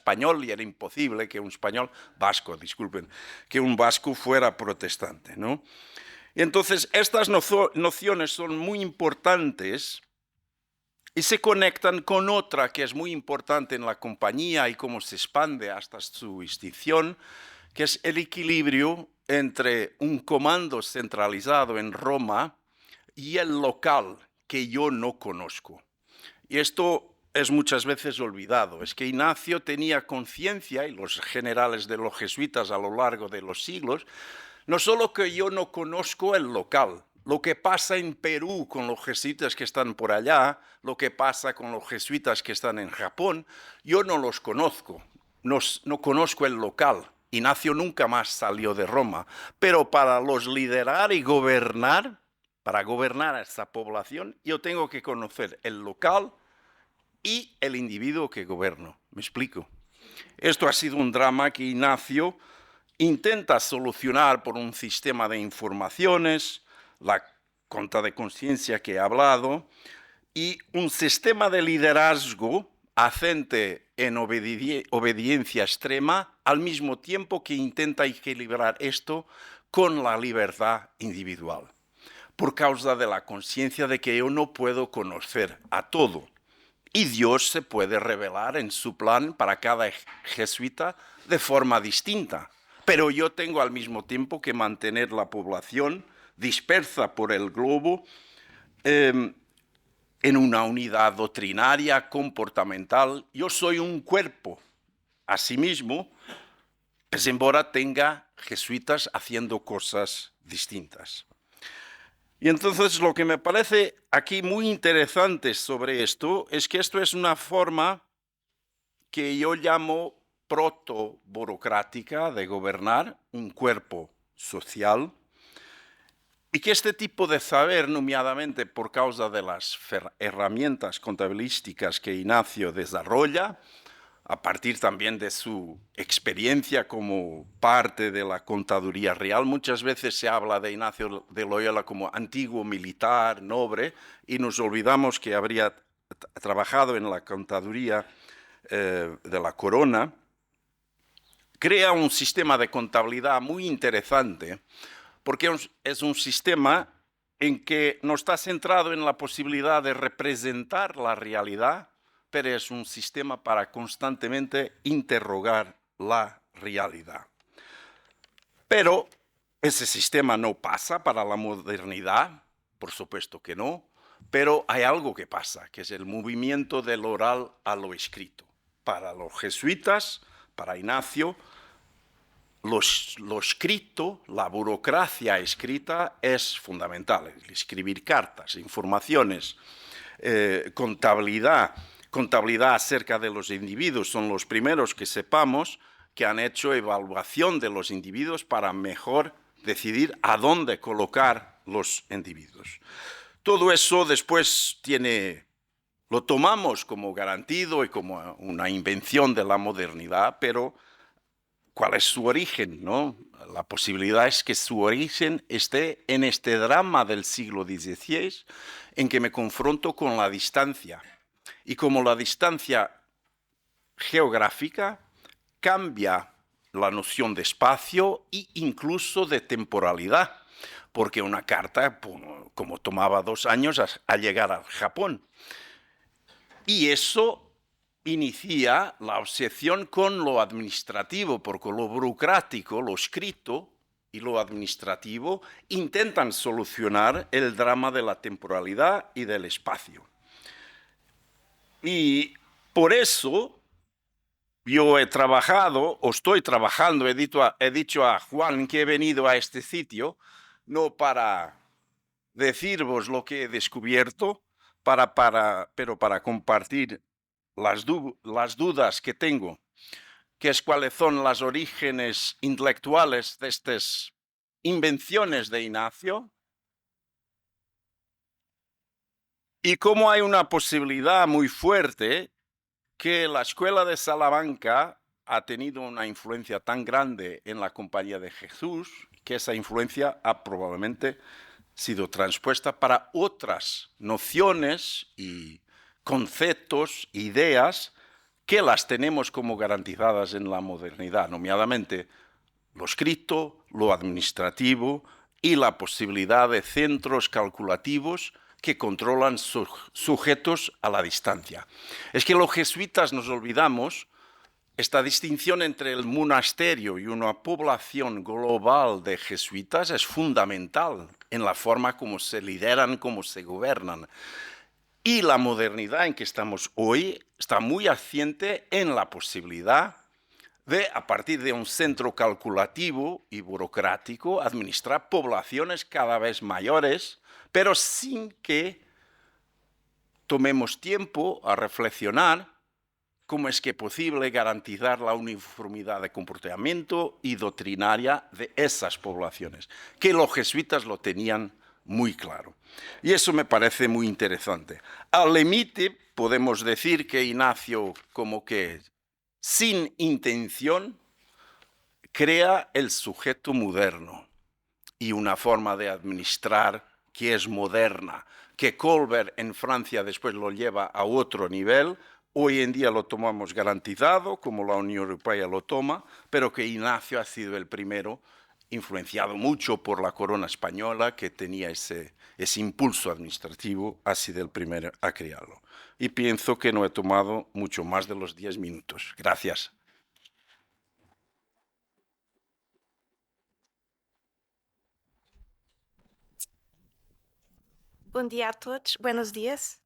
español y era imposible que un español, vasco, disculpen, que un vasco fuera protestante, ¿no? Y entonces estas nociones son muy importantes y se conectan con otra que es muy importante en la compañía y cómo se expande hasta su extinción, que es el equilibrio entre un comando centralizado en Roma y el local que yo no conozco. Y esto es muchas veces olvidado. Es que Ignacio tenía conciencia, y los generales de los jesuitas a lo largo de los siglos, no solo que yo no conozco el local, lo que pasa en Perú con los jesuitas que están por allá, lo que pasa con los jesuitas que están en Japón, yo no los conozco, no conozco el local. Ignacio nunca más salió de Roma, pero para los liderar y gobernar, para gobernar a esta población, yo tengo que conocer el local y el individuo que gobierno. ¿Me explico? Esto ha sido un drama que Ignacio intenta solucionar por un sistema de informaciones, la conta de conciencia que he hablado, y un sistema de liderazgo acente en obediencia extrema, al mismo tiempo que intenta equilibrar esto con la libertad individual, por causa de la conciencia de que yo no puedo conocer a todo. Y Dios se puede revelar en su plan para cada jesuita de forma distinta. Pero yo tengo al mismo tiempo que mantener la población dispersa por el globo en una unidad doctrinaria, comportamental. Yo soy un cuerpo. Asimismo, pues embora tenga jesuitas haciendo cosas distintas. Y entonces lo que me parece aquí muy interesante sobre esto es que esto es una forma que yo llamo proto-burocrática de gobernar un cuerpo social y que este tipo de saber, nomeadamente por causa de las herramientas contabilísticas que Ignacio desarrolla, a partir también de su experiencia como parte de la contaduría real. Muchas veces se habla de Ignacio de Loyola como antiguo militar, noble, y nos olvidamos que habría trabajado en la contaduría de la corona. Crea un sistema de contabilidad muy interesante, porque es un sistema en que no está centrado en la posibilidad de representar la realidad, pero es un sistema para constantemente interrogar la realidad. Pero ese sistema no pasa para la modernidad, por supuesto que no, pero hay algo que pasa, que es el movimiento del oral a lo escrito. Para los jesuitas, para Ignacio, lo escrito, la burocracia escrita es fundamental. Escribir cartas, informaciones, contabilidad acerca de los individuos. Son los primeros que sepamos que han hecho evaluación de los individuos para mejor decidir a dónde colocar los individuos. Todo eso después lo tomamos como garantido y como una invención de la modernidad, pero ¿cuál es su origen? ¿No? La posibilidad es que su origen esté en este drama del siglo XVI, en que me confronto con la distancia. Y como la distancia geográfica cambia la noción de espacio e incluso de temporalidad, porque una carta, como tomaba 2 años a llegar al Japón. Y eso inicia la obsesión con lo administrativo, porque lo burocrático, lo escrito y lo administrativo intentan solucionar el drama de la temporalidad y del espacio. Y por eso yo he trabajado, o estoy trabajando, he dicho a Juan que he venido a este sitio, no para deciros lo que he descubierto, pero para compartir las dudas que tengo, que es cuáles son los orígenes intelectuales de estas invenciones de Ignacio, y cómo hay una posibilidad muy fuerte que la Escuela de Salamanca ha tenido una influencia tan grande en la Compañía de Jesús, que esa influencia ha probablemente sido transpuesta para otras nociones y conceptos, ideas que las tenemos como garantizadas en la modernidad, nomeadamente lo escrito, lo administrativo y la posibilidad de centros calculativos que controlan sujetos a la distancia. Es que los jesuitas nos olvidamos esta distinción entre el monasterio y una población global de jesuitas es fundamental en la forma como se lideran, como se gobiernan. Y la modernidad en que estamos hoy está muy asciende en la posibilidad de, a partir de un centro calculativo y burocrático, administrar poblaciones cada vez mayores, pero sin que tomemos tiempo a reflexionar cómo es que es posible garantizar la uniformidad de comportamiento y doctrinaria de esas poblaciones, que los jesuitas lo tenían muy claro. Y eso me parece muy interesante. Al límite podemos decir que Ignacio, como que sin intención, crea el sujeto moderno y una forma de administrar que es moderna, que Colbert en Francia después lo lleva a otro nivel. Hoy en día lo tomamos garantizado, como la Unión Europea lo toma, pero que Ignacio ha sido el primero, influenciado mucho por la corona española, que tenía ese impulso administrativo, ha sido el primero a crearlo. Y pienso que no he tomado mucho más de los 10 minutos. Gracias. Bom dia a todos, buenos dias.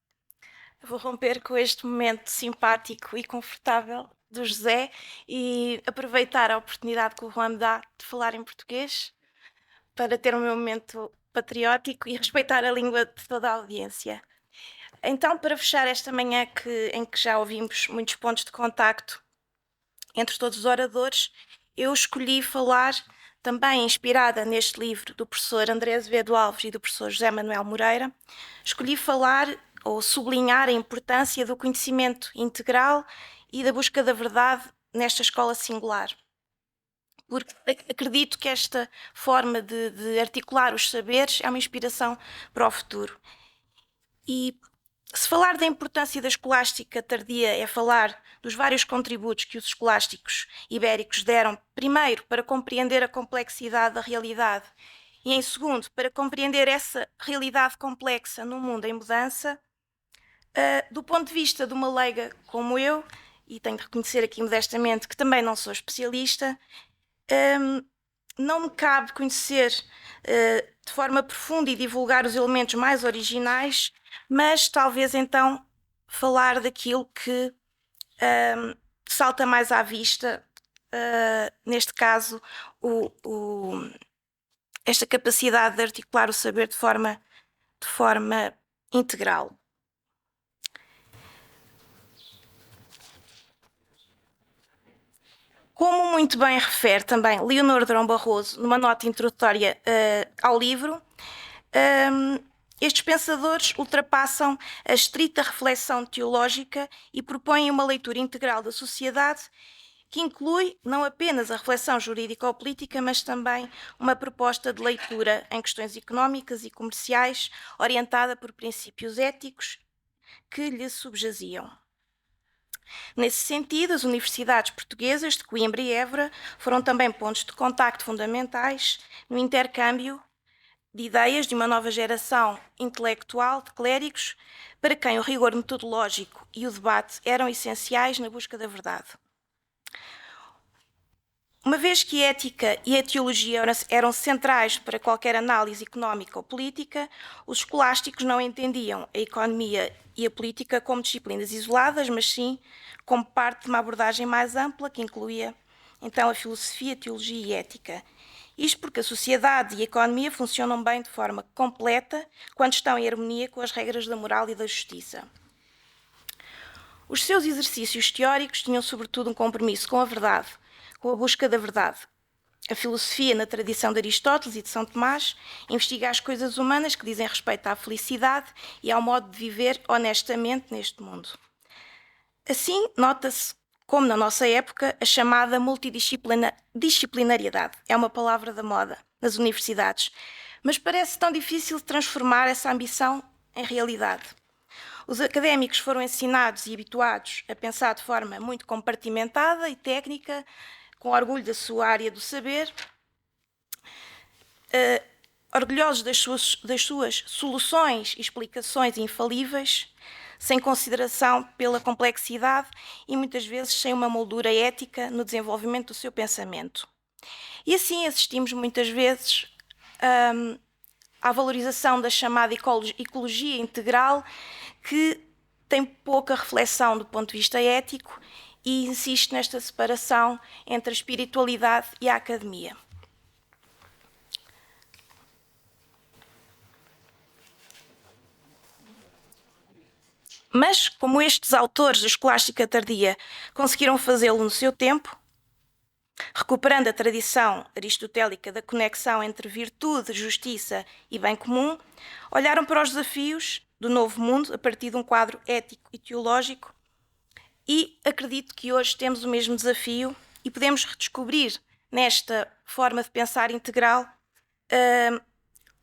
Vou romper com este momento simpático e confortável do José e aproveitar a oportunidade que o Juan me dá de falar em português para ter o meu momento patriótico e respeitar a língua de toda a audiência. Então, para fechar esta manhã em que já ouvimos muitos pontos de contacto entre todos os oradores, eu escolhi falar, também inspirada neste livro do professor André Azevedo Alves e do professor José Manuel Moreira, escolhi falar ou sublinhar a importância do conhecimento integral e da busca da verdade nesta escola singular. Porque acredito que esta forma de articular os saberes é uma inspiração para o futuro. E se falar da importância da escolástica tardia é falar dos vários contributos que os escolásticos ibéricos deram, primeiro, para compreender a complexidade da realidade e, em segundo, para compreender essa realidade complexa num mundo em mudança, do ponto de vista de uma leiga como eu, e tenho de reconhecer aqui modestamente que também não sou especialista, não me cabe conhecer de forma profunda e divulgar os elementos mais originais, mas talvez então falar daquilo que salta mais à vista, neste caso, esta capacidade de articular o saber de forma integral. Como muito bem refere também Leonor Drão Barroso, numa nota introdutória ao livro, estes pensadores ultrapassam a estrita reflexão teológica e propõem uma leitura integral da sociedade que inclui não apenas a reflexão jurídico-política, mas também uma proposta de leitura em questões económicas e comerciais orientada por princípios éticos que lhe subjaziam. Nesse sentido, as universidades portuguesas de Coimbra e Évora foram também pontos de contacto fundamentais no intercâmbio de ideias de uma nova geração intelectual de clérigos para quem o rigor metodológico e o debate eram essenciais na busca da verdade. Uma vez que a ética e a teologia eram centrais para qualquer análise económica ou política, os escolásticos não entendiam a economia e a política como disciplinas isoladas, mas sim como parte de uma abordagem mais ampla que incluía, então, a filosofia, a teologia e a ética. Isto porque a sociedade e a economia funcionam bem de forma completa quando estão em harmonia com as regras da moral e da justiça. Os seus exercícios teóricos tinham, sobretudo, um compromisso com a verdade, com a busca da verdade. A filosofia, na tradição de Aristóteles e de São Tomás, investiga as coisas humanas que dizem respeito à felicidade e ao modo de viver honestamente neste mundo. Assim, nota-se, como na nossa época, a chamada multidisciplinariedade. É uma palavra da moda nas universidades, mas parece tão difícil de transformar essa ambição em realidade. Os académicos foram ensinados e habituados a pensar de forma muito compartimentada e técnica, com orgulho da sua área do saber, orgulhosos das suas soluções e explicações infalíveis, sem consideração pela complexidade e muitas vezes sem uma moldura ética no desenvolvimento do seu pensamento. E assim assistimos muitas vezes à valorização da chamada ecologia integral, que tem pouca reflexão do ponto de vista ético e insiste nesta separação entre a espiritualidade e a academia. Mas, como estes autores da escolástica tardia conseguiram fazê-lo no seu tempo, recuperando a tradição aristotélica da conexão entre virtude, justiça e bem comum, olharam para os desafios do novo mundo a partir de um quadro ético e teológico, e acredito que hoje temos o mesmo desafio e podemos redescobrir nesta forma de pensar integral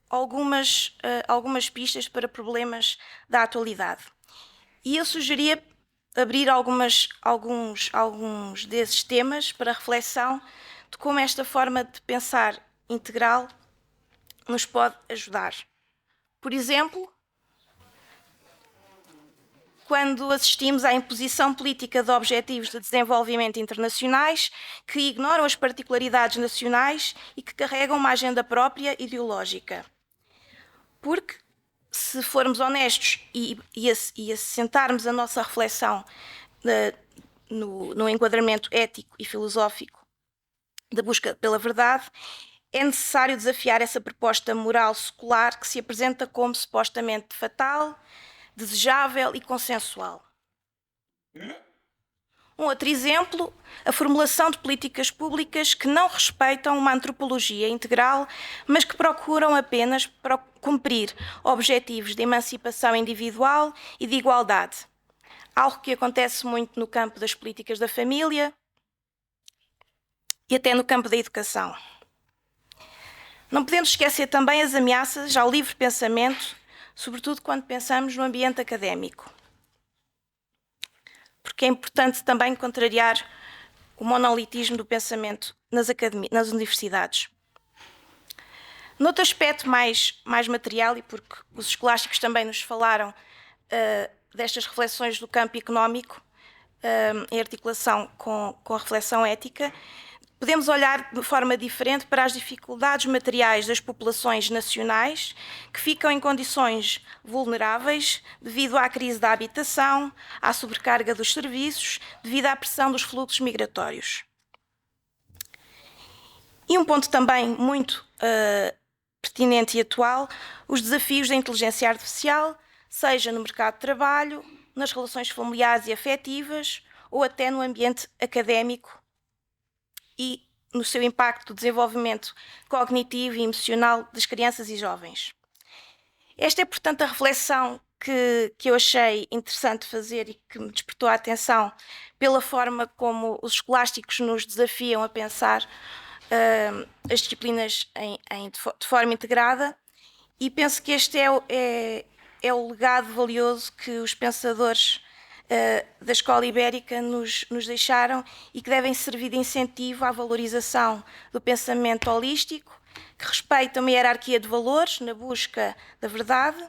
algumas pistas para problemas da atualidade. E eu sugeria abrir alguns desses temas para reflexão de como esta forma de pensar integral nos pode ajudar. Por exemplo, quando assistimos à imposição política de objetivos de desenvolvimento internacionais que ignoram as particularidades nacionais e que carregam uma agenda própria ideológica. Porque, se formos honestos e assentarmos a nossa reflexão no enquadramento ético e filosófico da busca pela verdade, é necessário desafiar essa proposta moral secular que se apresenta como supostamente fatal, desejável e consensual. Um outro exemplo, a formulação de políticas públicas que não respeitam uma antropologia integral, mas que procuram apenas cumprir objetivos de emancipação individual e de igualdade. Algo que acontece muito no campo das políticas da família e até no campo da educação. Não podemos esquecer também as ameaças ao livre pensamento, sobretudo quando pensamos no ambiente académico. Porque é importante também contrariar o monolitismo do pensamento nas universidades. Noutro aspecto mais material, e porque os escolásticos também nos falaram destas reflexões do campo económico, em articulação com a reflexão ética, podemos olhar de forma diferente para as dificuldades materiais das populações nacionais que ficam em condições vulneráveis devido à crise da habitação, à sobrecarga dos serviços, devido à pressão dos fluxos migratórios. E um ponto também muito pertinente e atual, os desafios da inteligência artificial, seja no mercado de trabalho, nas relações familiares e afetivas, ou até no ambiente académico, e no seu impacto no desenvolvimento cognitivo e emocional das crianças e jovens. Esta é, portanto, a reflexão que eu achei interessante fazer e que me despertou a atenção pela forma como os escolásticos nos desafiam a pensar as disciplinas de forma integrada, e penso que este é o legado valioso que os pensadores da Escola Ibérica nos deixaram e que devem servir de incentivo à valorização do pensamento holístico, que respeita uma hierarquia de valores na busca da verdade,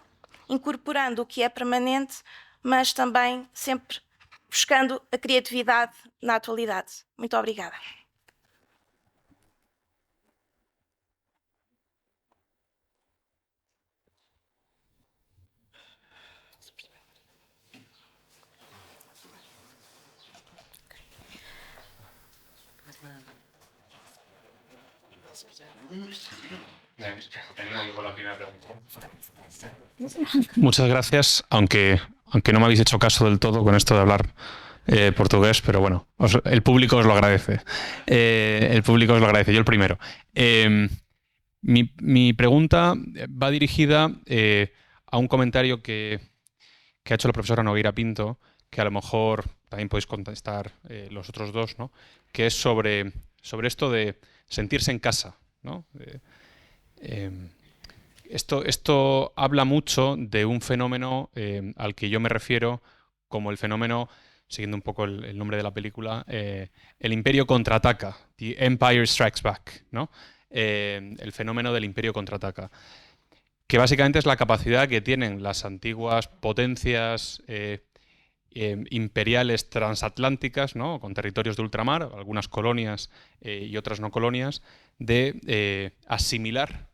incorporando o que é permanente, mas também sempre buscando a criatividade na atualidade. Muito obrigada. Muchas gracias, aunque no me habéis hecho caso del todo con esto de hablar portugués, pero bueno, el público os lo agradece. El público os lo agradece, yo el primero. Mi pregunta va dirigida a un comentario que ha hecho la profesora Nogueira Pinto, que a lo mejor también podéis contestar los otros dos, ¿no? Que es sobre esto de sentirse en casa, ¿no? Esto habla mucho de un fenómeno al que yo me refiero como el fenómeno, siguiendo un poco el nombre de la película, el Imperio contraataca, The Empire Strikes Back, ¿no? El fenómeno del Imperio contraataca, que básicamente es la capacidad que tienen las antiguas potencias imperiales transatlánticas, ¿no? Con territorios de ultramar, algunas colonias y otras no colonias, de asimilar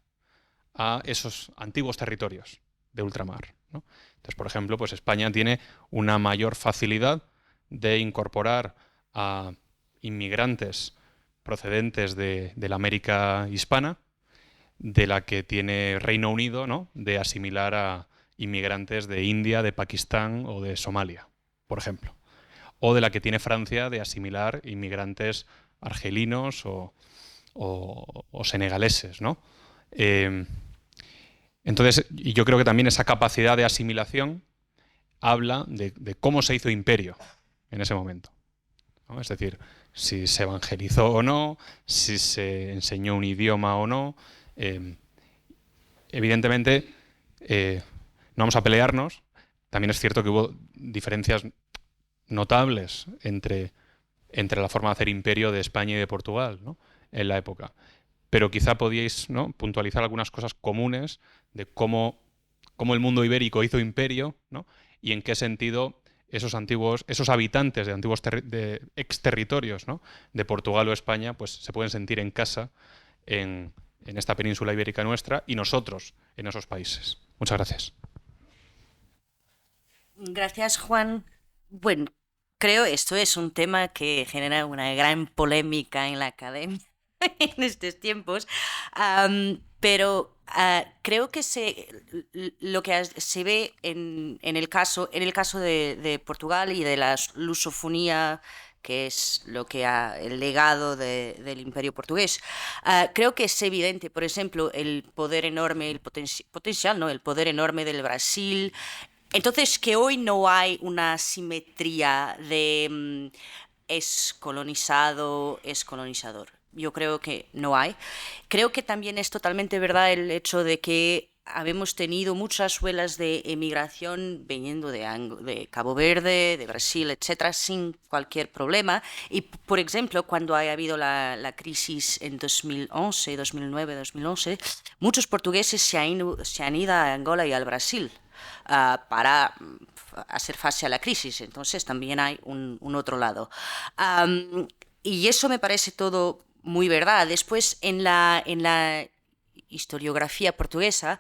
a esos antiguos territorios de ultramar, ¿no? Entonces, por ejemplo, pues España tiene una mayor facilidad de incorporar a inmigrantes procedentes de la América hispana, de la que tiene Reino Unido, ¿no? De asimilar a inmigrantes de India, de Pakistán o de Somalia, por ejemplo. O de la que tiene Francia de asimilar inmigrantes argelinos o senegaleses, ¿no? Entonces, y yo creo que también esa capacidad de asimilación habla de cómo se hizo imperio en ese momento, ¿no? Es decir, si se evangelizó o no, si se enseñó un idioma o no. Evidentemente, no vamos a pelearnos. También es cierto que hubo diferencias notables entre la forma de hacer imperio de España y de Portugal, ¿no? En la época. Pero quizá podíais, ¿no?, puntualizar algunas cosas comunes de cómo el mundo ibérico hizo imperio, ¿no? Y en qué sentido esos habitantes de antiguos exterritorios, ¿no?, de Portugal o España, pues se pueden sentir en casa en esta península ibérica nuestra y nosotros en esos países. Muchas gracias. Gracias, Juan. Bueno, creo esto es un tema que genera una gran polémica en la academia en estos tiempos, pero creo que lo que se ve en el caso de Portugal y de la lusofonía, que es el legado del Imperio portugués. Creo que es evidente, por ejemplo, el poder enorme, el potencial, ¿no? El poder enorme del Brasil. Entonces, que hoy no hay una simetría de es colonizado, es colonizador. Yo creo que no hay. Creo que también es totalmente verdad el hecho de que habemos tenido muchas olas de emigración viniendo de Cabo Verde, de Brasil, etcétera, sin cualquier problema. Y, por ejemplo, cuando ha habido la crisis en 2011, 2009, 2011, muchos portugueses se han ido a Angola y al Brasil para hacer face a la crisis. Entonces también hay un otro lado. Y eso me parece todo muy verdad. Después, en la historiografía portuguesa,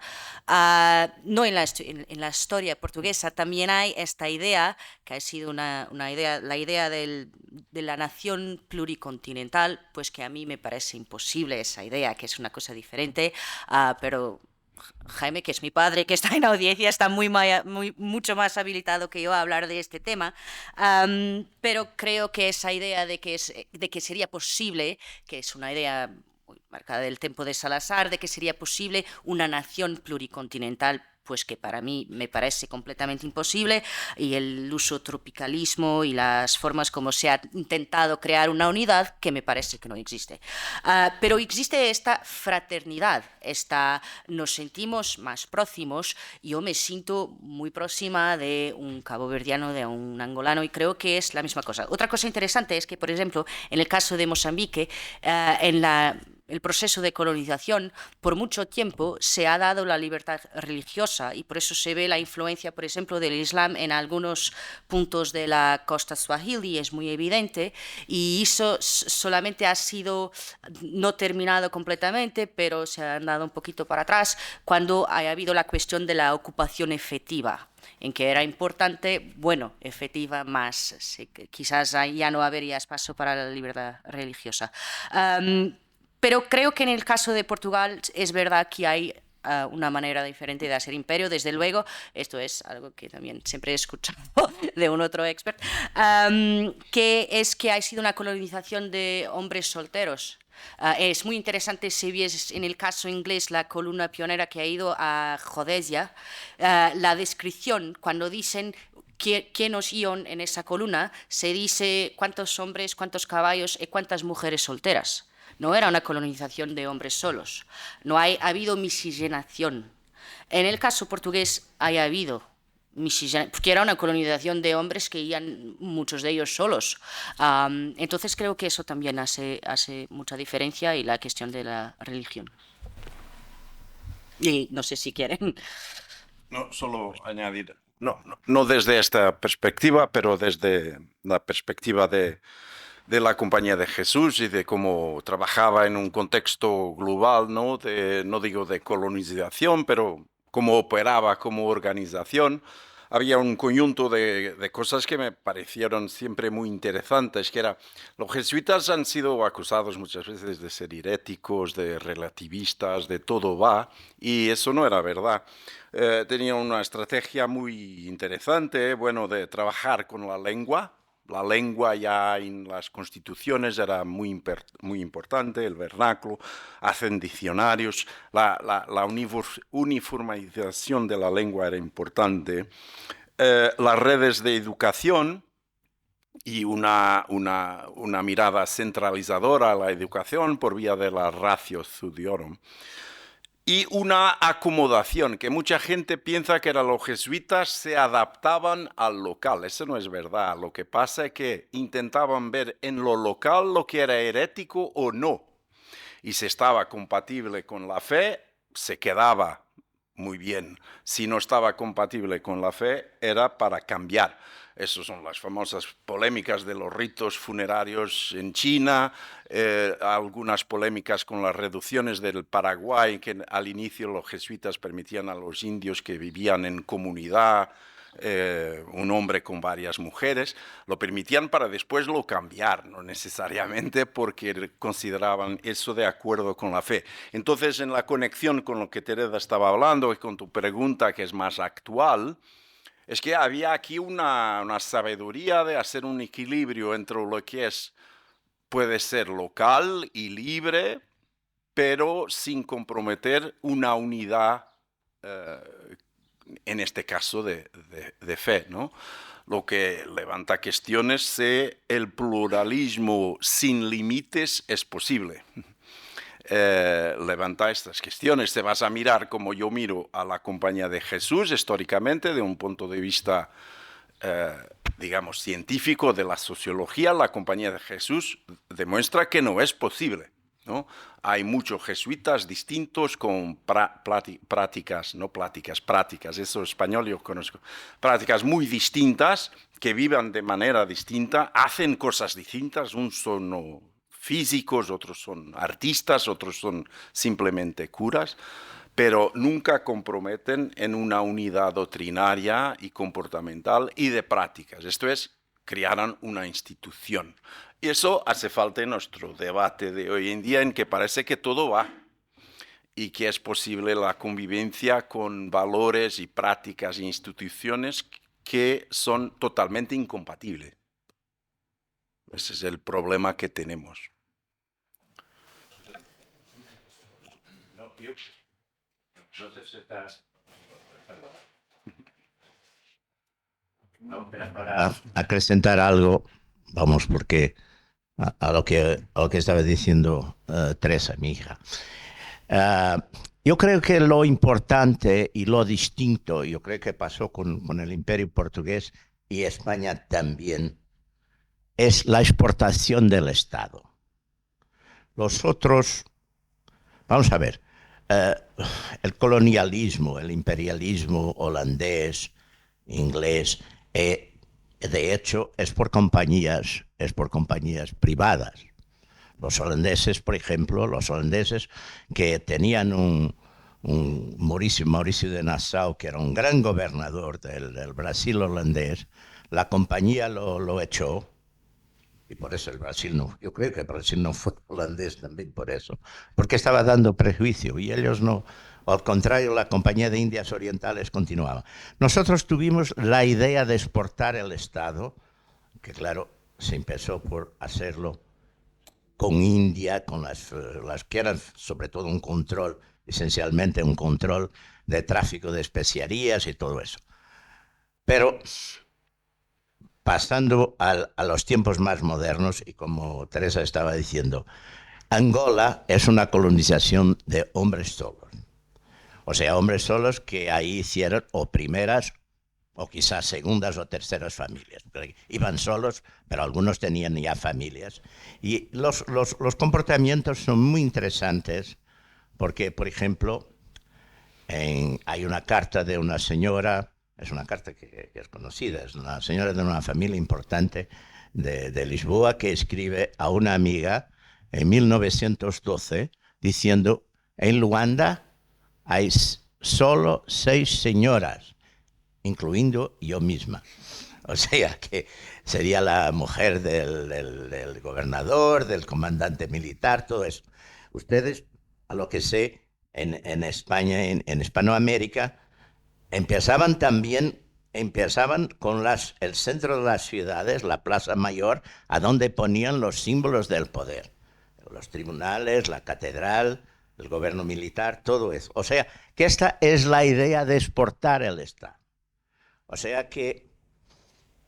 no en la historia portuguesa, también hay esta idea, que ha sido la idea de la nación pluricontinental, pues que a mí me parece imposible esa idea, que es una cosa diferente, pero Jaime, que es mi padre, que está en audiencia, está mucho más habilitado que yo a hablar de este tema, pero creo que esa idea de que sería posible, que es una idea muy marcada del tiempo de Salazar, de que sería posible una nación pluricontinental, pues que para mí me parece completamente imposible, y el uso tropicalismo y las formas como se ha intentado crear una unidad que me parece que no existe. Pero existe esta fraternidad, nos sentimos más próximos. Yo me siento muy próxima de un caboverdiano, de un angolano, y creo que es la misma cosa. Otra cosa interesante es que, por ejemplo, en el caso de Mozambique, el proceso de colonización, por mucho tiempo se ha dado la libertad religiosa, y por eso se ve la influencia, por ejemplo, del Islam en algunos puntos de la costa swahili, es muy evidente, y eso solamente ha sido no terminado completamente, pero se ha andado un poquito para atrás cuando ha habido la cuestión de la ocupación efectiva, en que era importante, efectiva más, quizás ya no habría espacio para la libertad religiosa. Pero creo que en el caso de Portugal es verdad que hay una manera diferente de hacer imperio. Desde luego, esto es algo que también siempre he escuchado de un otro experto, que es que ha sido una colonización de hombres solteros. Es muy interesante si ves en el caso inglés la columna pionera que ha ido a Rhodesia, la descripción cuando dicen quiénes iban en esa columna, se dice cuántos hombres, cuántos caballos y cuántas mujeres solteras. No era una colonización de hombres solos. No ha habido miscigenación. En el caso portugués haya habido porque era una colonización de hombres que iban muchos de ellos solos. Entonces creo que eso también hace mucha diferencia, y la cuestión de la religión. Y no sé si quieren. No, solo añadir, no desde esta perspectiva, pero desde la perspectiva de la Compañía de Jesús y de cómo trabajaba en un contexto global, ¿no? No digo de colonización, pero cómo operaba como organización. Había un conjunto de cosas que me parecieron siempre muy interesantes, que era, los jesuitas han sido acusados muchas veces de ser heréticos, de relativistas, de todo va, y eso no era verdad. Tenían una estrategia muy interesante, bueno, de trabajar con la lengua. La lengua ya en las constituciones era muy importante, el vernáculo, hacen diccionarios, la uniformización de la lengua era importante, las redes de educación y una mirada centralizadora a la educación por vía de la ratio studiorum. Y una acomodación, que mucha gente piensa que los jesuitas se adaptaban al local. Eso no es verdad. Lo que pasa es que intentaban ver en lo local lo que era herético o no. Y si estaba compatible con la fe, se quedaba muy bien. Si no estaba compatible con la fe, era para cambiar. Esas son las famosas polémicas de los ritos funerarios en China, algunas polémicas con las reducciones del Paraguay, que al inicio los jesuitas permitían a los indios que vivían en comunidad, un hombre con varias mujeres, lo permitían para después lo cambiar, no necesariamente porque consideraban eso de acuerdo con la fe. Entonces, en la conexión con lo que Teresa estaba hablando y con tu pregunta, que es más actual, es que había aquí una sabiduría de hacer un equilibrio entre lo que puede ser local y libre, pero sin comprometer una unidad, en este caso de fe, ¿no? Lo que levanta cuestiones si el pluralismo sin límites es posible. Levanta estas cuestiones. Te vas a mirar como yo miro a la Compañía de Jesús históricamente, de un punto de vista, digamos, científico de la sociología. La Compañía de Jesús demuestra que no es posible, ¿no? Hay muchos jesuitas distintos con prácticas, eso español yo conozco, prácticas muy distintas, que viven de manera distinta, hacen cosas distintas, unos son físicos, otros son artistas, otros son simplemente curas, pero nunca comprometen en una unidad doctrinaria y comportamental y de prácticas. Esto es, crearon una institución. Y eso hace falta en nuestro debate de hoy en día, en que parece que todo va y que es posible la convivencia con valores y prácticas e instituciones que son totalmente incompatibles. Ese es el problema que tenemos. Para acrescentar algo, vamos, porque a lo que estaba diciendo Teresa, mi hija. Yo creo que lo importante y lo distinto, yo creo que pasó con el Imperio Portugués y España también, es la exportación del Estado. Los otros, vamos a ver, el colonialismo, el imperialismo holandés, inglés, de hecho es por compañías privadas. Los holandeses, por ejemplo, que tenían un Mauricio de Nassau, que era un gran gobernador del Brasil holandés, la compañía lo echó. Y por eso el Brasil no, yo creo que el Brasil no fue holandés también por eso, porque estaba dando prejuicio y ellos no, al contrario, la Compañía de Indias Orientales continuaba. Nosotros tuvimos la idea de exportar el Estado, que claro, se empezó por hacerlo con India, con las que eran sobre todo un control, esencialmente un control de tráfico de especiarías y todo eso. Pero pasando a los tiempos más modernos, y como Teresa estaba diciendo, Angola es una colonización de hombres solos. O sea, hombres solos que ahí hicieron o primeras o quizás segundas o terceras familias. Iban solos, pero algunos tenían ya familias. Y los comportamientos son muy interesantes porque, por ejemplo, hay una carta de una señora, es una carta que es conocida, es una señora de una familia importante de Lisboa que escribe a una amiga en 1912 diciendo: en Luanda hay solo 6 señoras, incluyendo yo misma. O sea, que sería la mujer del gobernador, del comandante militar, todo eso. Ustedes, a lo que sé, en España, en Hispanoamérica, empezaban con el centro de las ciudades, la Plaza Mayor, a donde ponían los símbolos del poder. Los tribunales, la catedral, el gobierno militar, todo eso. O sea, que esta es la idea de exportar el Estado. O sea que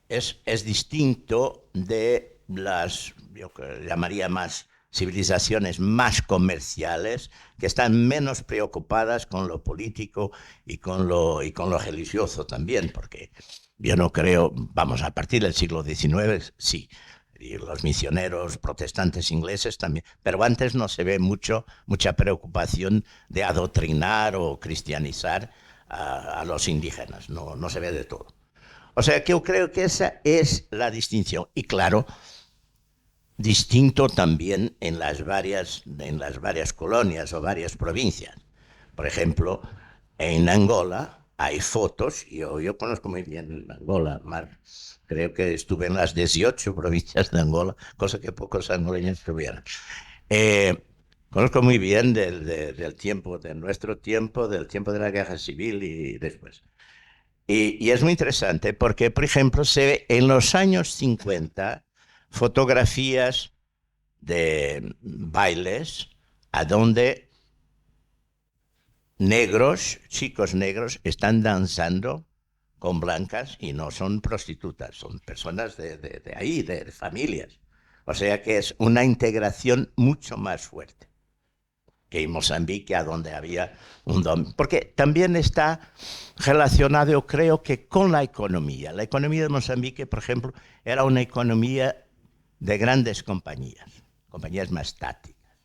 es distinto de las, yo llamaría más, civilizaciones más comerciales, que están menos preocupadas con lo político y con lo religioso también, porque yo no creo, vamos, a partir del siglo XIX, sí, y los misioneros protestantes ingleses también, pero antes no se ve mucha preocupación de adoctrinar o cristianizar a los indígenas, no se ve de todo. O sea que yo creo que esa es la distinción. Y claro, distinto también en las varias colonias o varias provincias. Por ejemplo, en Angola hay fotos, yo conozco muy bien Angola, creo que estuve en las 18 provincias de Angola, cosa que pocos angoleños tuvieran. Conozco muy bien del tiempo, de nuestro tiempo, del tiempo de la Guerra Civil y después. Y es muy interesante porque, por ejemplo, se ve en los años 50 fotografías de bailes a donde chicos negros, están danzando con blancas y no son prostitutas, son personas de ahí, de familias. O sea que es una integración mucho más fuerte que en Mozambique, a donde había un dominio. Porque también está relacionado, yo creo, que con la economía. La economía de Mozambique, por ejemplo, era una economía de grandes compañías más tácticas.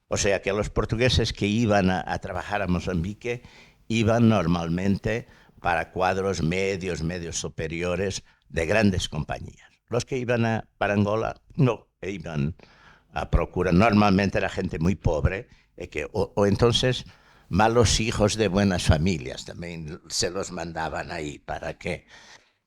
O sea que los portugueses que iban a trabajar a Mozambique iban normalmente para cuadros medios superiores de grandes compañías. Los que iban para Angola no, iban a procurar. Normalmente era gente muy pobre, o entonces malos hijos de buenas familias también se los mandaban ahí para que,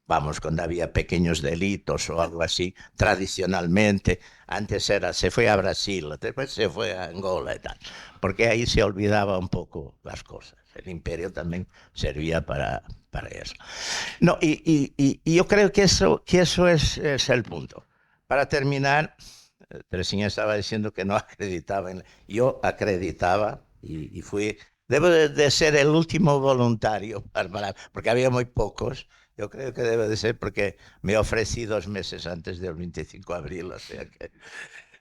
vamos, cuando había pequeños delitos o algo así, tradicionalmente, antes se fue a Brasil, después se fue a Angola y tal, porque ahí se olvidaba un poco las cosas. El imperio también servía para eso. No, y yo creo que eso es el punto. Para terminar, Teresina estaba diciendo que no acreditaba. Yo acreditaba y fui. Debo de ser el último voluntario, porque había muy pocos. Yo creo que debe de ser porque me ofrecí 2 meses antes del 25 de abril, o sea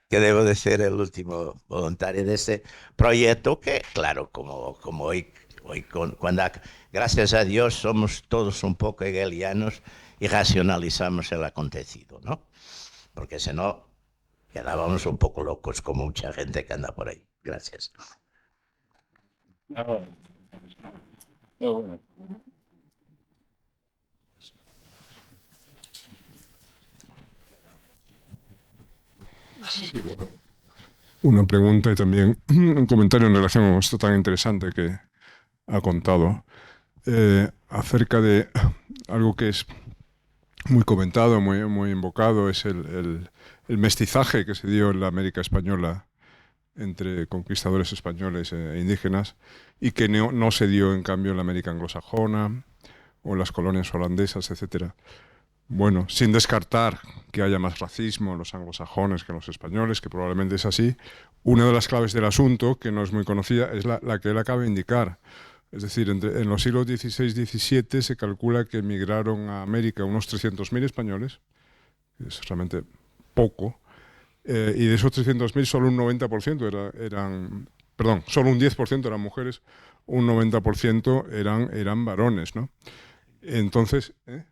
que debo de ser el último voluntario de ese proyecto que, claro, como hoy gracias a Dios somos todos un poco hegelianos y racionalizamos el acontecido, ¿no? Porque si no, quedábamos un poco locos como mucha gente que anda por ahí. Gracias. Sí, bueno. Una pregunta y también un comentario en relación a esto tan interesante que ha contado acerca de algo que es muy comentado, muy invocado, es el mestizaje que se dio en la América española entre conquistadores españoles e indígenas y que no se dio en cambio en la América anglosajona o en las colonias holandesas, etcétera. Bueno, sin descartar que haya más racismo en los anglosajones que en los españoles, que probablemente es así, una de las claves del asunto, que no es muy conocida, es la que él acaba de indicar. Es decir, en los siglos XVI y XVII se calcula que emigraron a América unos 300.000 españoles, que es realmente poco, y de esos 300.000 solo un 90% solo un 10% eran mujeres, un 90% eran varones, ¿no? Entonces, de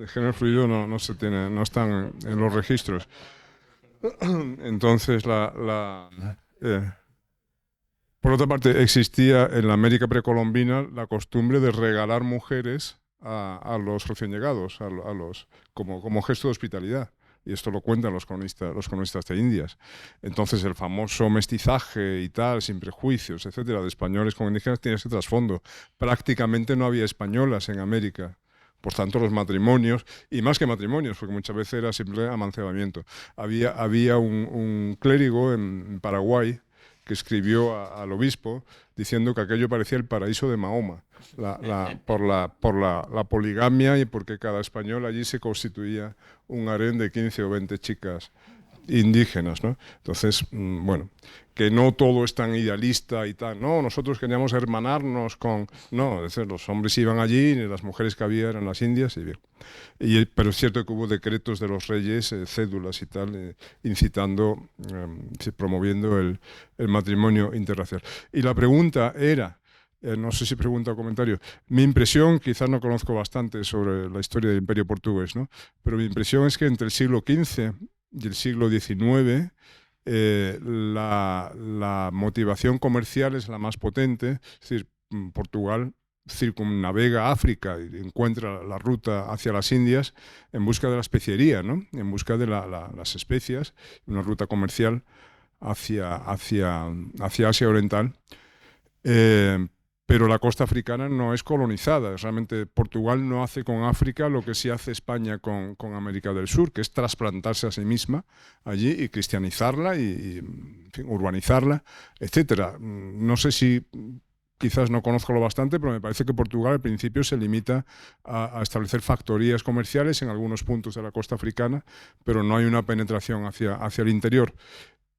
género fluido no se tiene, no están en los registros. Entonces, por otra parte, existía en la América precolombina la costumbre de regalar mujeres a los recién llegados, como gesto de hospitalidad. Y esto lo cuentan los cronistas de Indias. Entonces, el famoso mestizaje y tal, sin prejuicios, etcétera, de españoles con indígenas tiene ese trasfondo. Prácticamente no había españolas en América. Por tanto, los matrimonios, y más que matrimonios, porque muchas veces era simple amancebamiento. Había un clérigo en Paraguay que escribió al obispo diciendo que aquello parecía el paraíso de Mahoma, por la poligamia y porque cada español allí se constituía un harén de 15 o 20 chicas indígenas, ¿no? Entonces, bueno, que no todo es tan idealista y tal. No, nosotros queríamos hermanarnos con... No, es decir, los hombres iban allí y las mujeres que había eran las indias y bien. Pero es cierto que hubo decretos de los reyes, cédulas y tal, incitando, promoviendo el matrimonio interracial. Y la pregunta era... no sé si pregunta o comentario. Mi impresión, quizás no conozco bastante sobre la historia del Imperio portugués, ¿no? Pero mi impresión es que entre el siglo XV y el siglo XIX la motivación comercial es la más potente. Es decir, Portugal circunnavega África y encuentra la ruta hacia las Indias en busca de la especiería, ¿no? En busca de las especias, una ruta comercial hacia Asia Oriental. Pero la costa africana no es colonizada. Realmente Portugal no hace con África lo que sí hace España con América del Sur, que es trasplantarse a sí misma allí y cristianizarla y en fin, urbanizarla, etcétera. No sé si... Quizás no conozco lo bastante, pero me parece que Portugal al principio se limita a establecer factorías comerciales en algunos puntos de la costa africana, pero no hay una penetración hacia el interior.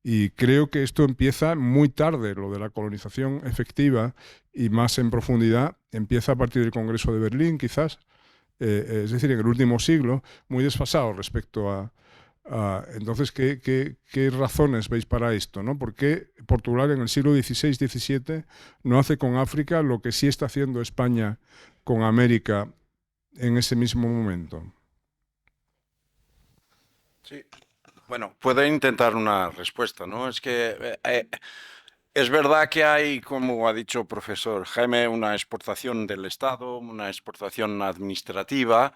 Y creo que esto empieza muy tarde, lo de la colonización efectiva y más en profundidad, empieza a partir del Congreso de Berlín, quizás, es decir, en el último siglo, muy desfasado respecto a... entonces, ¿qué razones veis para esto, ¿no? ¿Por qué Portugal en el siglo XVI-XVII no hace con África lo que sí está haciendo España con América en ese mismo momento? Sí. Bueno, puedo intentar una respuesta, ¿no? Es que es verdad que hay, como ha dicho el profesor Jaime, una exportación del Estado, una exportación administrativa.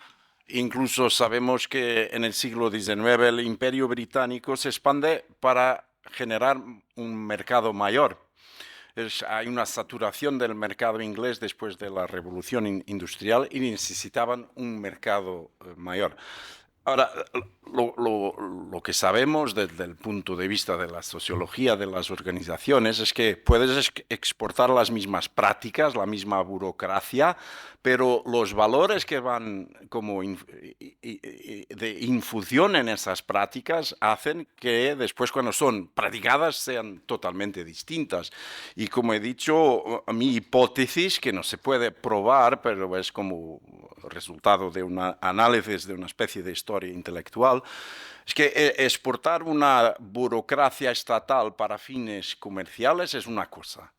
Incluso sabemos que en el siglo XIX el Imperio Británico se expande para generar un mercado mayor. Hay una saturación del mercado inglés después de la Revolución Industrial y necesitaban un mercado mayor. Ahora, lo que sabemos desde el punto de vista de la sociología de las organizaciones es que puedes exportar las mismas prácticas, la misma burocracia, pero los valores que van como de infusión en esas prácticas hacen que después cuando son practicadas sean totalmente distintas. Y como he dicho, mi hipótesis, que no se puede probar, pero es como resultado de un análisis de una especie de historia intelectual, es que exportar una burocracia estatal para fines comerciales es una cosa.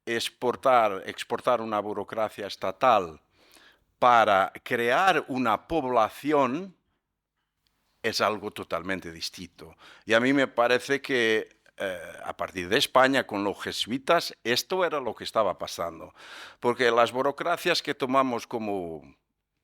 Exportar una burocracia estatal para crear una población es algo totalmente distinto. Y a mí me parece que a partir de España, con los jesuitas, esto era lo que estaba pasando. Porque las burocracias que tomamos como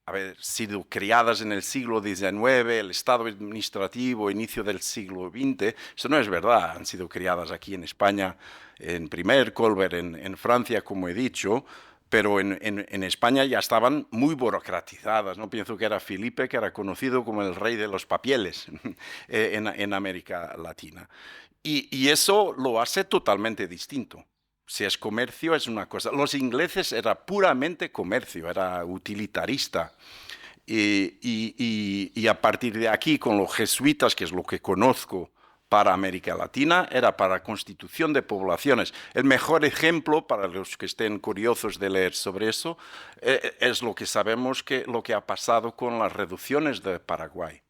haber sido creadas en el siglo XIX, el Estado administrativo, inicio del siglo XX, eso no es verdad. Han sido creadas aquí en España, en primer Colbert, en Francia, como he dicho, pero en España ya estaban muy burocratizadas, ¿no? Pienso que era Felipe, que era conocido como el rey de los papieles en América Latina. Y eso lo hace totalmente distinto. Si es comercio, es una cosa. Los ingleses era puramente comercio, era utilitarista. Y a partir de aquí, con los jesuitas, que es lo que conozco para América Latina, era para constitución de poblaciones. El mejor ejemplo, para los que estén curiosos de leer sobre eso, es lo que sabemos, que lo que ha pasado con las reducciones de Paraguay.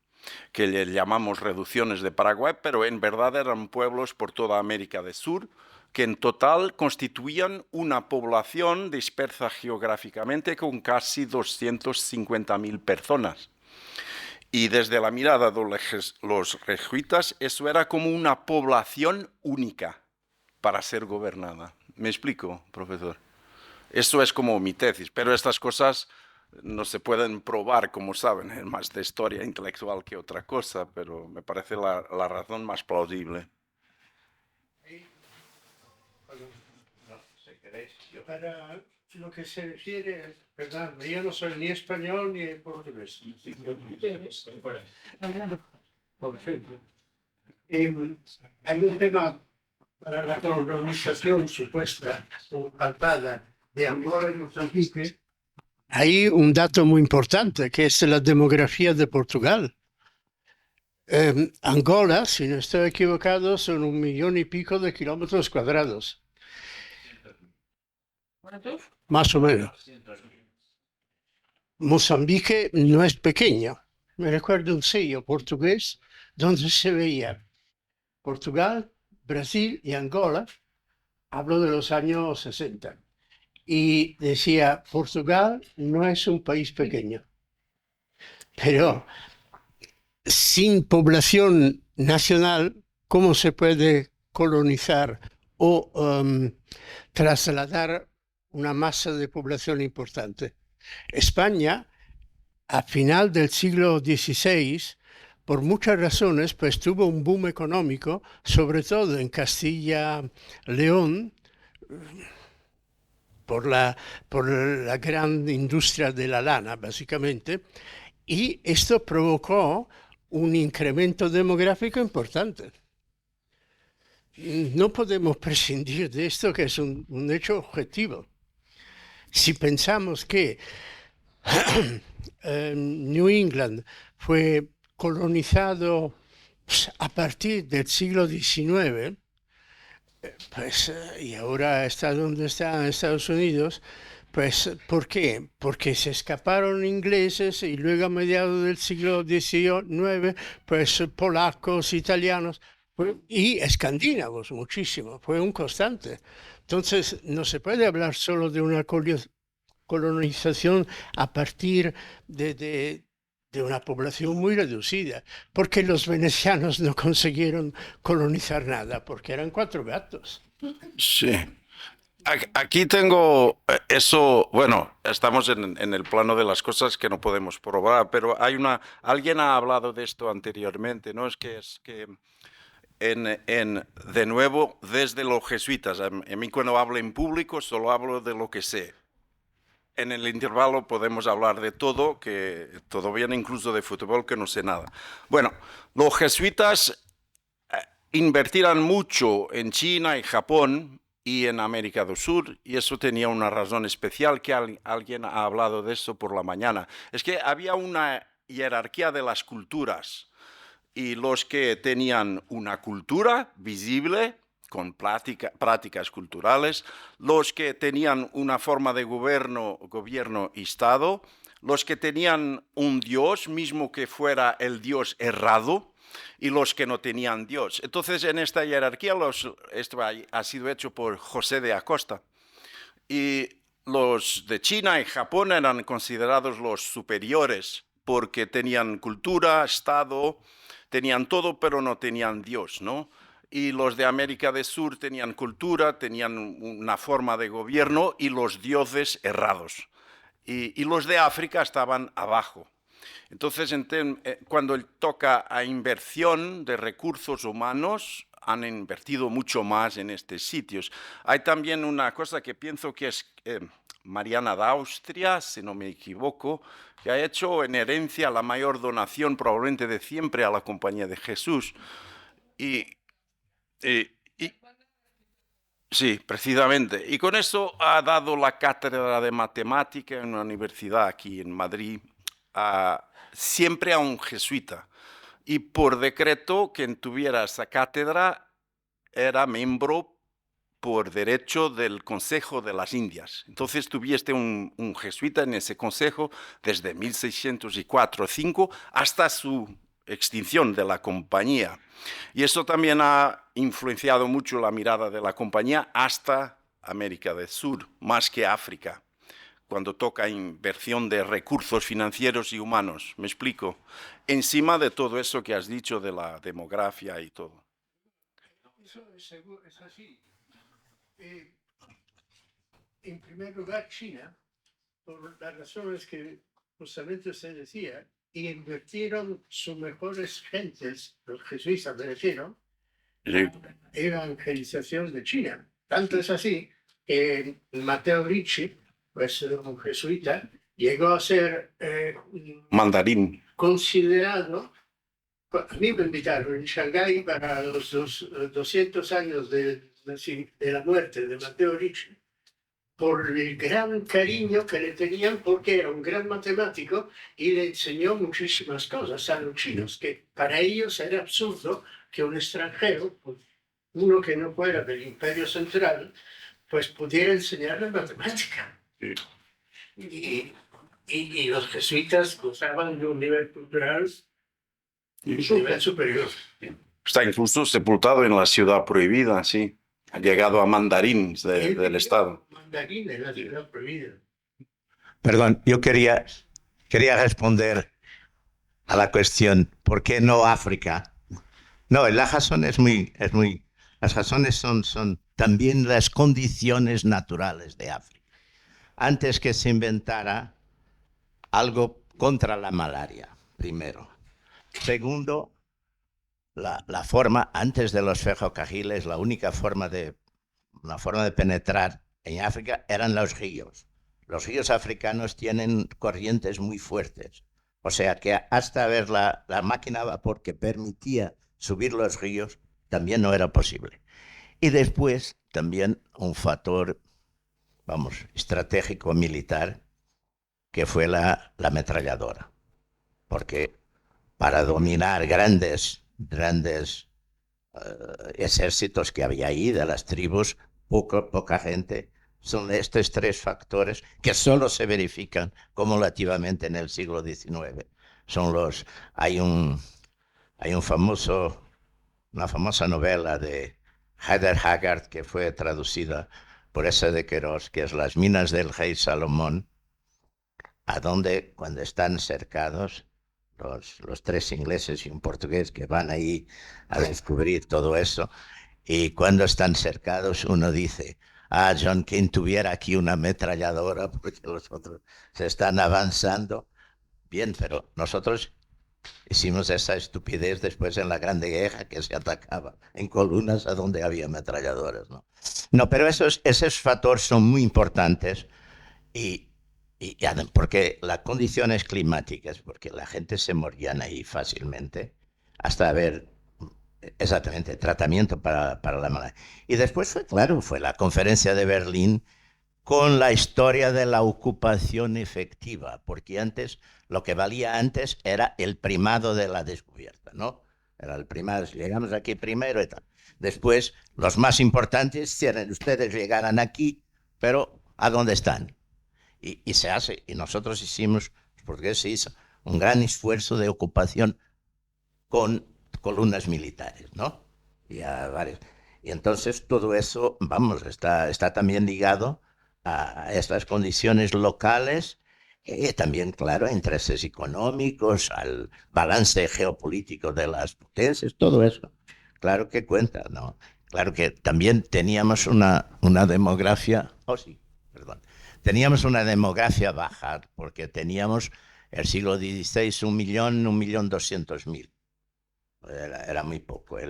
que le llamamos reducciones de Paraguay, pero en verdad eran pueblos por toda América del Sur, que en total constituían una población dispersa geográficamente con casi 250.000 personas. Y desde la mirada de los jesuitas, eso era como una población única para ser gobernada. ¿Me explico, profesor? Eso es como mi tesis, pero estas cosas no se pueden probar, como saben, es más de historia intelectual que otra cosa, pero me parece la razón más plausible. Para lo que se refiere, perdón, yo no soy ni español ni portugués. Por ejemplo, hay un tema para la colonización supuesta o palpada de Angola y Mozambique. Hay un dato muy importante que es la demografía de Portugal. Angola, si no estoy equivocado, son 1,5 millones de kilómetros cuadrados. Más o menos. Mozambique no es pequeño. Me recuerdo un sello portugués donde se veía Portugal, Brasil y Angola. Hablo de los años 60. Y decía, Portugal no es un país pequeño. Pero sin población nacional, ¿cómo se puede colonizar o trasladar una masa de población importante? España, a final del siglo XVI, por muchas razones, pues tuvo un boom económico, sobre todo en Castilla-León, por la gran industria de la lana, básicamente, y esto provocó un incremento demográfico importante. No podemos prescindir de esto, que es un hecho objetivo. Si pensamos que New England fue colonizado a partir del siglo XIX, pues, y ahora está donde está en Estados Unidos, pues, ¿por qué? Porque se escaparon ingleses y luego a mediados del siglo XIX, pues polacos, italianos y escandinavos muchísimo, fue un constante. Entonces, no se puede hablar solo de una colonización a partir de una población muy reducida, porque los venecianos no consiguieron colonizar nada, porque eran 4 gatos. Sí. Aquí tengo eso, bueno, estamos en el plano de las cosas que no podemos probar, pero alguien ha hablado de esto anteriormente, ¿no? Es que de nuevo, desde los jesuitas, a mí cuando hablo en público solo hablo de lo que sé. En el intervalo podemos hablar de todo, que todo bien, incluso de fútbol, que no sé nada. Bueno, los jesuitas invertirán mucho en China y Japón y en América del Sur, y eso tenía una razón especial, que alguien ha hablado de eso por la mañana. Es que había una jerarquía de las culturas, y los que tenían una cultura visible, con prácticas culturales, los que tenían una forma de gobierno y Estado, los que tenían un Dios, mismo que fuera el Dios errado, y los que no tenían Dios. Entonces, en esta jerarquía, esto ha sido hecho por José de Acosta, y los de China y Japón eran considerados los superiores, porque tenían cultura, Estado, tenían todo, pero no tenían Dios, ¿no? Y los de América del Sur tenían cultura, tenían una forma de gobierno y los dioses errados. Y los de África estaban abajo. Entonces, cuando toca a inversión de recursos humanos, han invertido mucho más en estos sitios. Hay también una cosa que pienso que es Mariana de Austria, si no me equivoco, que ha hecho en herencia la mayor donación probablemente de siempre a la Compañía de Jesús. Sí, precisamente. Y con eso ha dado la cátedra de matemática en una universidad aquí en Madrid, siempre a un jesuita. Y por decreto, quien tuviera esa cátedra era miembro por derecho del Consejo de las Indias. Entonces tuviste un jesuita en ese consejo desde 1604-5 hasta su extinción de la compañía. Y esto también ha influenciado mucho la mirada de la compañía hasta América del Sur, más que África, cuando toca inversión de recursos financieros y humanos. ¿Me explico? Encima de todo eso que has dicho de la demografía y todo. Eso es así. En primer lugar, China, por las razones que justamente usted decía, invirtieron sus mejores gentes, los jesuitas me refiero, Sí. evangelización de China. Tanto es así que Matteo Ricci, pues un jesuita, llegó a ser Mandarín. considerado, a mí me invitaron en Shanghái para los 200 años de la muerte de Matteo Ricci, por el gran cariño que le tenían, porque era un gran matemático y le enseñó muchísimas cosas a los chinos, que para ellos era absurdo que un extranjero, uno que no fuera del Imperio Central, pues pudiera enseñarle matemática. Sí. Y los jesuitas gozaban de un nivel cultural un nivel superior. Está incluso sepultado en la ciudad prohibida, sí. Ha llegado a mandarín del Estado. Mandarín en la ciudad prohibida. Perdón, yo quería responder a la cuestión, ¿por qué no África? No, la razón las razones son también las condiciones naturales de África. Antes que se inventara algo contra la malaria, primero. Segundo, la forma, antes de los ferrocarriles, la única forma de penetrar en África eran los ríos. Los ríos africanos tienen corrientes muy fuertes. O sea que hasta ver la máquina a vapor que permitía subir los ríos también no era posible. Y después también un factor, estratégico militar, que fue la ametralladora. Porque para dominar grandes ejércitos que había ahí, de las tribus, poca gente, son estos tres factores que solo se verifican cumulativamente en el siglo XIX. Hay una famosa novela de Heider Haggard que fue traducida por esa de Queiroz, que es Las minas del rey Salomón, a donde cuando están cercados los tres ingleses y un portugués que van ahí a descubrir todo eso, y cuando están cercados uno dice: John King tuviera aquí una ametralladora porque los otros se están avanzando. Bien, pero nosotros hicimos esa estupidez después en la Grande Guerra, que se atacaba en columnas a donde había ametralladoras, ¿no? Pero esos factores son muy importantes y porque las condiciones climáticas, porque la gente se morían ahí fácilmente, hasta haber exactamente tratamiento para la malaria. Y después fue la conferencia de Berlín con la historia de la ocupación efectiva, porque lo que valía antes era el primado de la descubierta, ¿no? Era el primado, llegamos aquí primero y tal. Después, los más importantes, ustedes llegaran aquí, pero ¿a dónde están? Y se hace, y nosotros los portugueses hizo un gran esfuerzo de ocupación con columnas militares, ¿no? Y entonces todo eso, está también ligado a estas condiciones locales, también, claro, a intereses económicos, al balance geopolítico de las potencias, todo eso, claro que cuenta, ¿no? Claro que también teníamos una demografía, teníamos una demografía baja, porque teníamos el siglo XVI 1.200.000. Era muy poco. A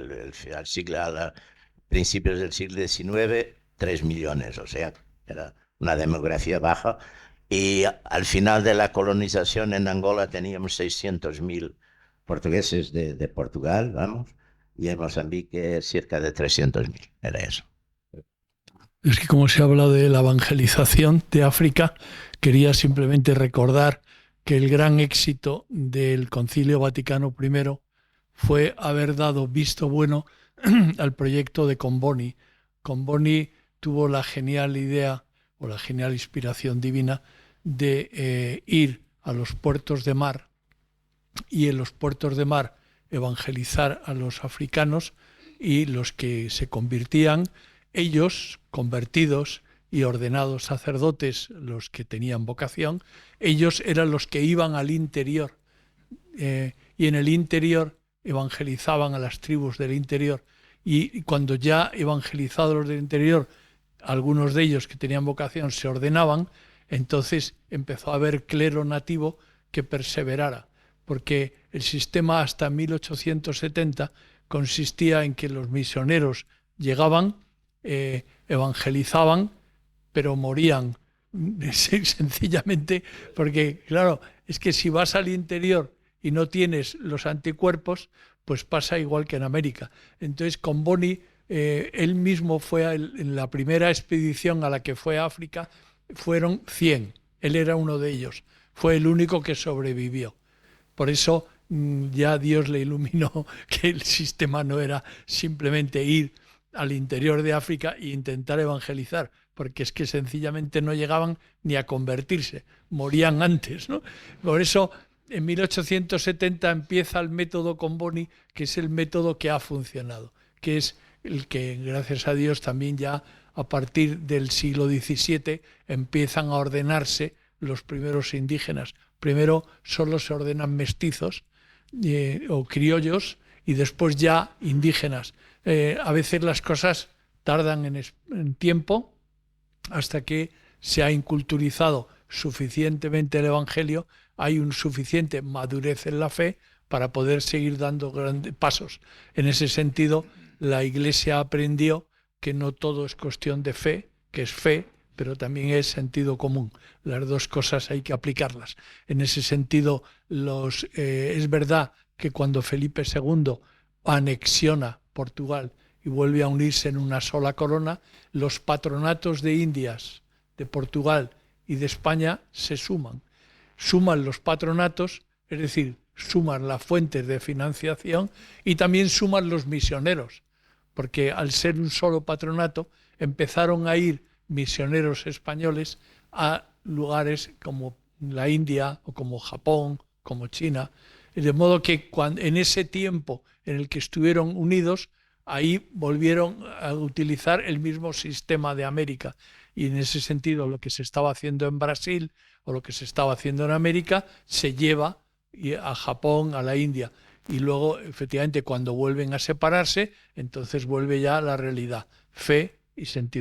principios del siglo XIX, 3 millones, o sea, era una demografía baja. Y al final de la colonización en Angola teníamos 600.000 portugueses de Portugal, y en Mozambique cerca de 300.000. Era eso. Es que como se habla de la evangelización de África, quería simplemente recordar que el gran éxito del Concilio Vaticano I fue haber dado visto bueno al proyecto de Comboni. Comboni tuvo la genial idea o la genial inspiración divina de ir a los puertos de mar y en los puertos de mar evangelizar a los africanos, y los que se convertían, ellos, convertidos y ordenados sacerdotes, los que tenían vocación, ellos eran los que iban al interior, y en el interior evangelizaban a las tribus del interior, y cuando ya evangelizados los del interior, algunos de ellos que tenían vocación se ordenaban, entonces empezó a haber clero nativo que perseverara, porque el sistema hasta 1870 consistía en que los misioneros llegaban, evangelizaban, pero morían sencillamente porque, claro, es que si vas al interior y no tienes los anticuerpos, pues pasa igual que en América. Entonces, con Boni, él mismo fue en la primera expedición a la que fue a África, fueron 100, él era uno de ellos, fue el único que sobrevivió. Por eso ya Dios le iluminó que el sistema no era simplemente ir al interior de África e intentar evangelizar, porque es que sencillamente no llegaban ni a convertirse, morían antes, ¿no? Por eso en 1870 empieza el método con Boni, que es el método que ha funcionado, que es el que, gracias a Dios, también ya a partir del siglo XVII empiezan a ordenarse los primeros indígenas. Primero solo se ordenan mestizos o criollos, y después ya indígenas. A veces las cosas tardan en tiempo hasta que se ha inculturizado suficientemente el Evangelio, hay un suficiente madurez en la fe para poder seguir dando grandes pasos. En ese sentido, la Iglesia aprendió que no todo es cuestión de fe, que es fe, pero también es sentido común. Las dos cosas hay que aplicarlas. En ese sentido, es verdad que cuando Felipe II anexiona Portugal y vuelve a unirse en una sola corona, los patronatos de Indias, de Portugal y de España se suman. Suman los patronatos, es decir, suman las fuentes de financiación, y también suman los misioneros, porque al ser un solo patronato empezaron a ir misioneros españoles a lugares como la India o como Japón, como China, de modo que en ese tiempo en el que estuvieron unidos, ahí volvieron a utilizar el mismo sistema de América, y en ese sentido lo que se estaba haciendo en Brasil o lo que se estaba haciendo en América se lleva a Japón, a la India, y luego efectivamente cuando vuelven a separarse, entonces vuelve ya la realidad, fe y sentido.